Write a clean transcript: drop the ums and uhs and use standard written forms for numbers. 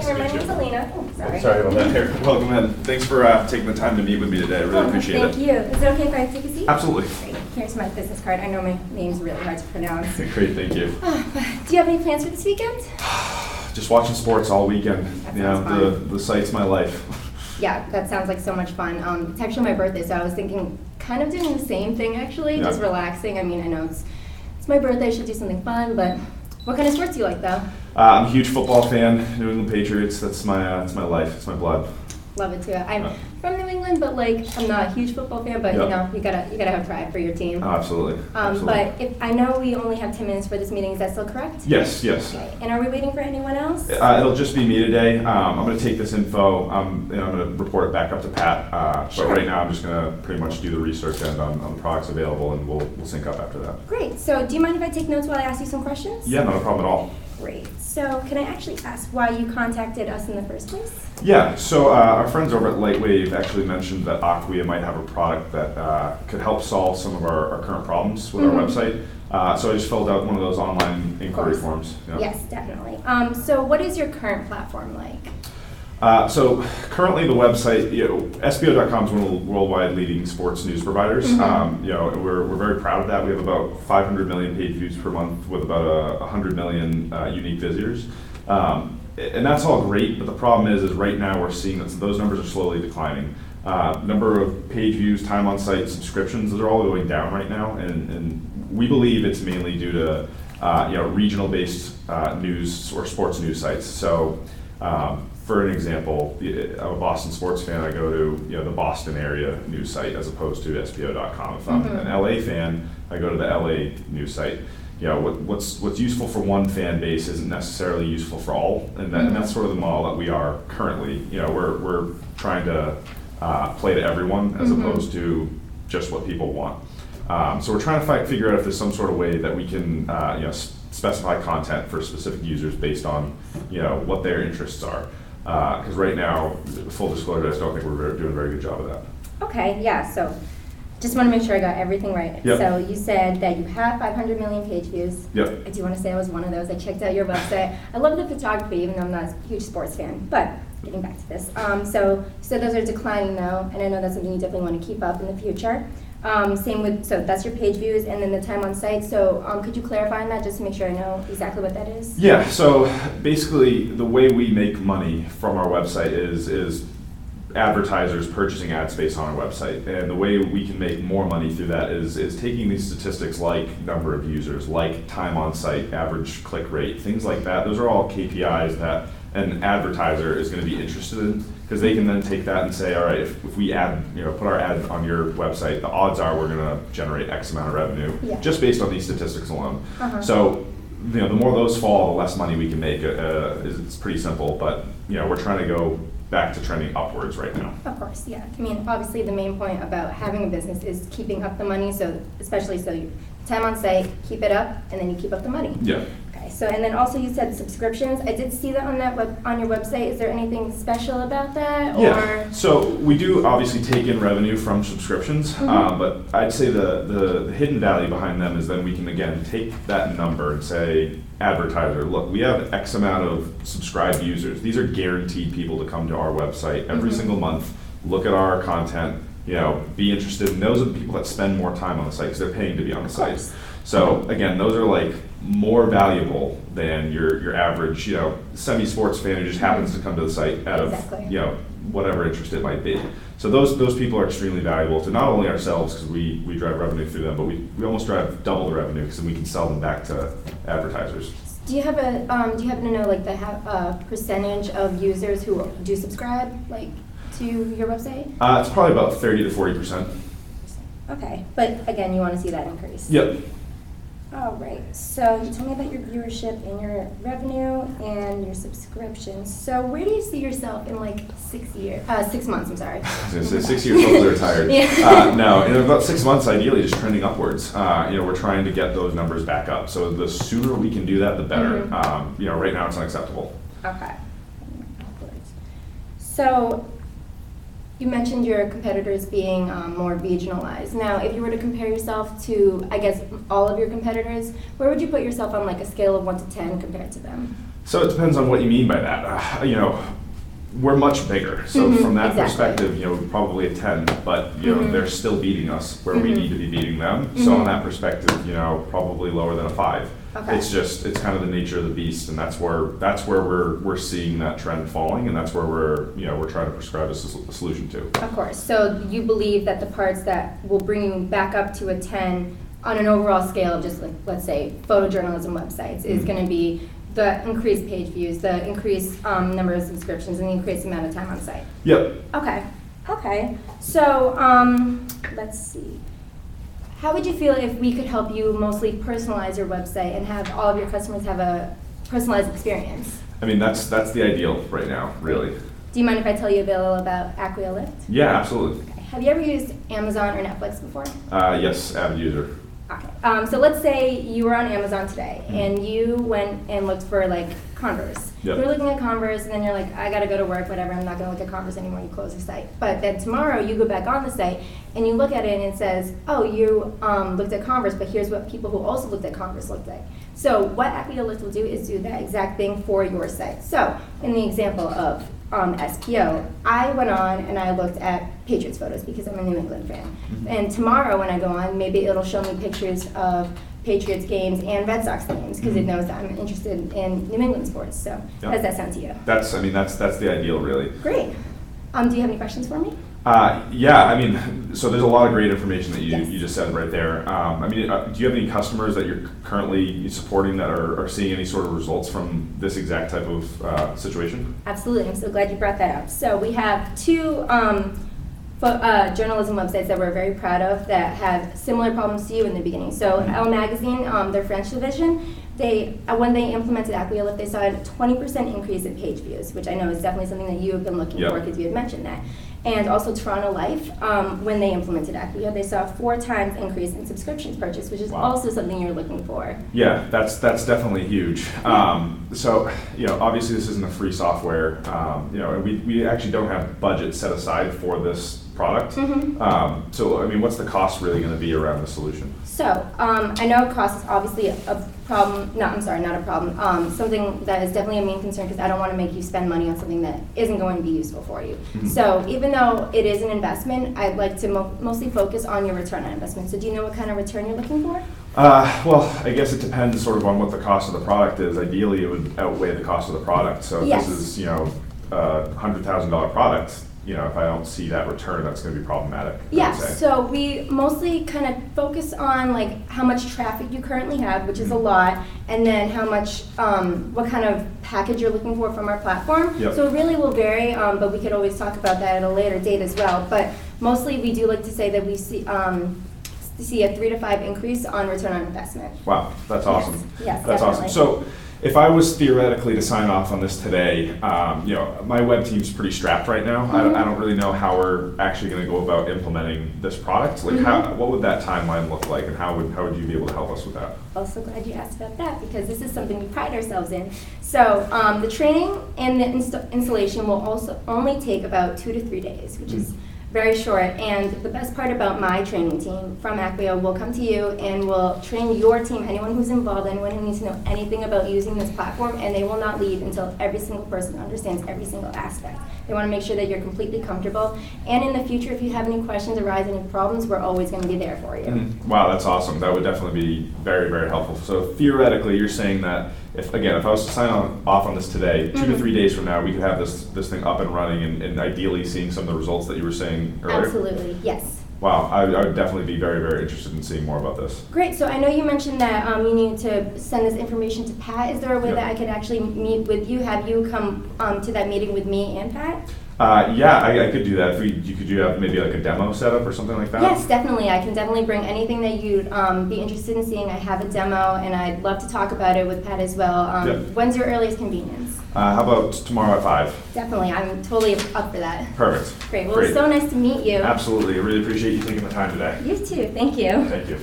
Nice to My meet you. name's Alina. Oh, sorry. Sorry about that. Here, welcome in. Thanks for taking the time to meet with me today. I really appreciate Thank it. you. Is it okay if I take a seat? Absolutely. Great. Here's my business card. I know my name's really hard to pronounce. Great, thank you. Do you have any plans for this weekend? Just watching sports all weekend. That You know, sounds the site's my life. Yeah, that sounds like so much fun. It's actually my birthday, so I was thinking kind of doing the same thing actually, Yeah. just relaxing. I mean, I know it's my birthday, I should do something fun, but what kind of sports do you like though? I'm a huge football fan. New England Patriots. That's my life. It's my blood. Love it too. I'm from New England, but like I'm not a huge football fan. But Yep. you know, you gotta have pride for your team. Oh, absolutely. Absolutely. But if I know we only have 10 minutes for this meeting, is that still correct? Yes, yes. Okay. And are we waiting for anyone else? It'll just be me today. I'm going to take this info. I'm going to report it back up to Pat. Sure. But right now, I'm just going to pretty much do the research end on the products available, and we'll sync up after that. Great. So do you mind if I take notes while I ask you some questions? Yeah, not a problem at all. Great. So can I actually ask why you contacted us in the first place? Yeah, so our friends over at Lightwave actually mentioned that Aquia might have a product that could help solve some of our current problems with our website. So I just filled out one of those online inquiry forms. Yeah. Yes, definitely. So what is your current platform like? So currently the website, SBO.com is one of the worldwide leading sports news providers. And we're very proud of that. We have about 500 million page views per month with about 100 million unique visitors. And that's all great, but the problem is right now we're seeing that those numbers are slowly declining. Number of page views, time on site, subscriptions, those are all going down right now, and we believe it's mainly due to regional-based news or sports news sites. So, for an example, I'm a Boston sports fan. I go to the Boston area news site as opposed to SBO.com. If I'm an LA fan, I go to the LA news site. What's useful for one fan base isn't necessarily useful for all, and that's sort of the model that we are currently. We're trying to play to everyone as opposed to just what people want. So we're trying to figure out if there's some sort of way that we can specify content for specific users based on what their interests are. Because right now, full disclosure, I just don't think we're doing a very good job of that. Okay, yeah, so just want to make sure I got everything right. Yep. So you said that you have 500 million page views. Yep. I do want to say I was one of those. I checked out your website. I love the photography, even though I'm not a huge sports fan. But getting back to this, so those are declining now, and I know that's something you definitely want to keep up in the future. Same with, so that's your page views and then the time on site. So could you clarify on that just to make sure I know exactly what that is? Yeah, so basically the way we make money from our website is advertisers purchasing ad space on our website. And the way we can make more money through that is taking these statistics like number of users, like time on site, average click rate, things like that. Those are all KPIs that an advertiser is going to be interested in, because they can then take that and say, all right, if we put our ad on your website, the odds are we're going to generate X amount of revenue just based on these statistics alone. So, the more those fall, the less money we can make. It's pretty simple, but we're trying to go back to trending upwards right now. Of course, yeah. I mean, obviously the main point about having a business is keeping up the money, so especially you time on site, keep it up, and then you keep up the money. Yeah. Okay, so and then also you said subscriptions. I did see that on your website. Is there anything special about that? Yeah. So we do obviously take in revenue from subscriptions, but I'd say the hidden value behind them is then we can again take that number and say, advertiser, look, we have X amount of subscribed users. These are guaranteed people to come to our website every single month, look at our content, be interested. And those are the people that spend more time on the site because they're paying to be on the site. So again, those are like more valuable than your average, semi-sports fan who just happens to come to the site out of, whatever interest it might be. So those people are extremely valuable to not only ourselves because we drive revenue through them, but we almost drive double the revenue because then we can sell them back to advertisers. Do you happen to know like the percentage of users who do subscribe to your website? It's probably about 30 to 40%. Okay, but again, you want to see that increase. Yep. All right, so you told me about your viewership and your revenue and your subscriptions. So where do you see yourself in 6 months, I'm sorry. I was going to say 6 years old, they're retired. No, in about 6 months, ideally just trending upwards. We're trying to get those numbers back up. So the sooner we can do that, the better. Right now it's unacceptable. Okay. So you mentioned your competitors being more regionalized. Now, if you were to compare yourself to, I guess, all of your competitors, where would you put yourself on a scale of 1 to 10 compared to them? So it depends on what you mean by that. We're much bigger. So from that exactly. perspective, probably a 10, but they're still beating us where we need to be beating them. So on that perspective, probably lower than a 5. Okay. It's kind of the nature of the beast, and that's where we're seeing that trend falling, and that's where we're trying to prescribe a solution to. Of course. So you believe that the parts that will bring you back up to a 10 on an overall scale of just like, let's say, photojournalism websites is going to be the increased page views, the increased number of subscriptions, and the increased amount of time on site. Yep. Okay. So let's see. How would you feel if we could help you mostly personalize your website and have all of your customers have a personalized experience? I mean, that's the ideal right now, really. Do you mind if I tell you a little about Alia Lift? Yeah, absolutely. Okay. Have you ever used Amazon or Netflix before? Yes, avid user. Okay. So let's say you were on Amazon today and you went and looked for like Converse. Yep. You're looking at Converse and then you're like, I gotta go to work, whatever, I'm not gonna look at Converse anymore, you close the site. But then tomorrow you go back on the site and you look at it and it says, oh, you looked at Converse, but here's what people who also looked at Converse looked like. So what Alia Lift will do is do that exact thing for your site. So in the example of SPO, I went on and I looked at Patriots photos because I'm a New England fan. And tomorrow when I go on, maybe it'll show me pictures of Patriots games and Red Sox games because it knows that I'm interested in New England sports. So how does that sound to you? That's the ideal, really. Great. Do you have any questions for me? Yeah, I mean, so there's a lot of great information that you just said right there. I mean, do you have any customers that you're currently supporting that are seeing any sort of results from this exact type of situation? Absolutely. I'm so glad you brought that up. So we have two journalism websites that we're very proud of that have similar problems to you in the beginning. So Elle Magazine, their French division, when they implemented Alia Lift, they saw a 20% increase in page views, which I know is definitely something that you have been looking for because you had mentioned that. And also Toronto Life, when they implemented Alia, they saw a 4 times increase in subscriptions purchase, which is also something you're looking for. Yeah, that's definitely huge. So, obviously this isn't a free software, and we actually don't have budget set aside for this product. So, I mean, what's the cost really going to be around the solution? So, I know cost is obviously a problem, not a problem, something that is definitely a main concern because I don't want to make you spend money on something that isn't going to be useful for you. So, even though it is an investment, I'd like to mostly focus on your return on investment. So, do you know what kind of return you're looking for? Well, I guess it depends sort of on what the cost of the product is. Ideally, it would outweigh the cost of the product. So, if this is, a $100,000 product, if I don't see that return, that's going to be problematic. Yeah, so we mostly kind of focus on like how much traffic you currently have, which is a lot, and then how much, what kind of package you're looking for from our platform. So it really will vary, but we could always talk about that at a later date as well. But mostly we do like to say that we see a 3 to 5 increase on return on investment. Wow, that's awesome. Yes, that's definitely. awesome. So, if I was theoretically to sign off on this today, my web team's pretty strapped right now. I don't really know how we're actually going to go about implementing this product. Like, what would that timeline look like, and how would you be able to help us with that? Also glad you asked about that because this is something we pride ourselves in. So the training and the installation will also only take about 2 to 3 days, which is very short. And the best part about my training team from Alia will come to you and will train your team, anyone who's involved, anyone who needs to know anything about using this platform, and they will not leave until every single person understands every single aspect. They want to make sure that you're completely comfortable. And in the future, if you have any questions, arise any problems, we're always going to be there for you. Wow, that's awesome. That would definitely be very, very helpful. So theoretically, you're saying that if I was to sign off on this today, 2 to 3 days from now, we could have this thing up and running and ideally seeing some of the results that you were saying earlier? Absolutely, yes. Wow, I would definitely be very, very interested in seeing more about this. Great, so I know you mentioned that you need to send this information to Pat. Is there a way that I could actually meet with you, have you come to that meeting with me and Pat? Yeah, I could do that. Could you have maybe like a demo set up or something like that? Yes, definitely. I can definitely bring anything that you'd be interested in seeing. I have a demo, and I'd love to talk about it with Pat as well. When's your earliest convenience? How about tomorrow at 5? Definitely. I'm totally up for that. Perfect. Great. Well, it's so nice to meet you. Absolutely. I really appreciate you taking the time today. You too. Thank you. Thank you.